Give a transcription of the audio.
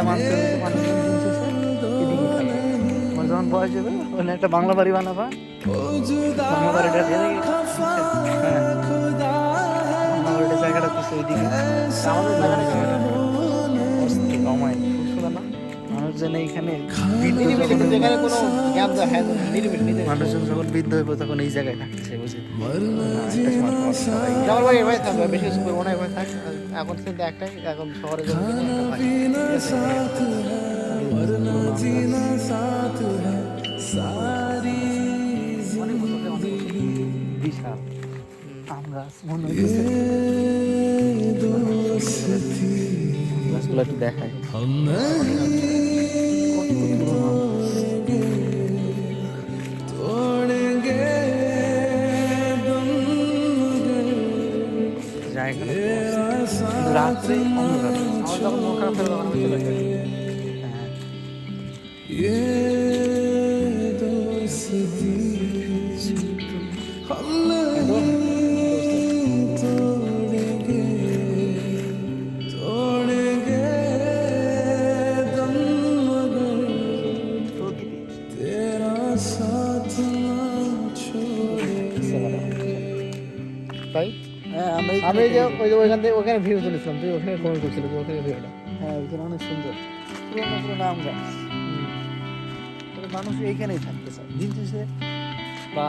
এটা মানতে হবে, মানুষজন দিন শেষে এদিকেই থাকে। আমার যখন বয়স হবে ওখানে একটা বাংলা বাড়ি বানাবা, বাংলা বাড়িটা দিয়ে দেখি, হ্যাঁ বাংলা বাড়িটার জায়গাটা তো ওইদিকে, আমাদের জায়গাটা কি অস্থির অমায়িক, খুব সুন্দর না? মানুষজন এইখানে বৃদ্ধ নিরিবিলি, যখন কিন্তু হইব, এখানে কোনো জ্ঞান দেওয়া হয় না, নিরিবিলি নিজের। মানুষজন যখন বৃদ্ধ হইব তখন এই জায়গায় থাকতেছে বুঝি না, একটা সময় পর সবাই আমার ভাই এভাবে থাকবে, বেশি কিছু করবো না, এভাবে থাক। এখন কিন্তু একটাই, এখন শহরে জমি কিনে একটা ভাই, ঠিক আছে? অনেক বছর ধরে, অনেক বছর ধরে। বিশাল আম গাছ মনে হইতেছে। গাছগুলো একটু দেখায় কত পুরোনো আম গাছ। জায়গাটা তো অস্থির। কিন্তু রাত্রে অন্ধকার হয়ে আমার যাচ্ছে। যখন মন খারাপ থাকে তখন আমি চলে যাই। হ্যাঁ প্রকৃতি বুঝতে পারলাম। তাই হ্যাঁ আমরা আমি এখানে এই যে থেকে ওই যে ওইখান থেকে ওখানে ভিউ তুলেছিলাম, তুই ওখানে কমেন্ট করছিলি যে ওখানে ভিউটা। হ্যাঁ ওইখানে অনেক সুন্দর পুরোনো পুরোনো আম গাছ। তবে মানুষ এইখানেই থাকতে চায় দিন শেষে, বা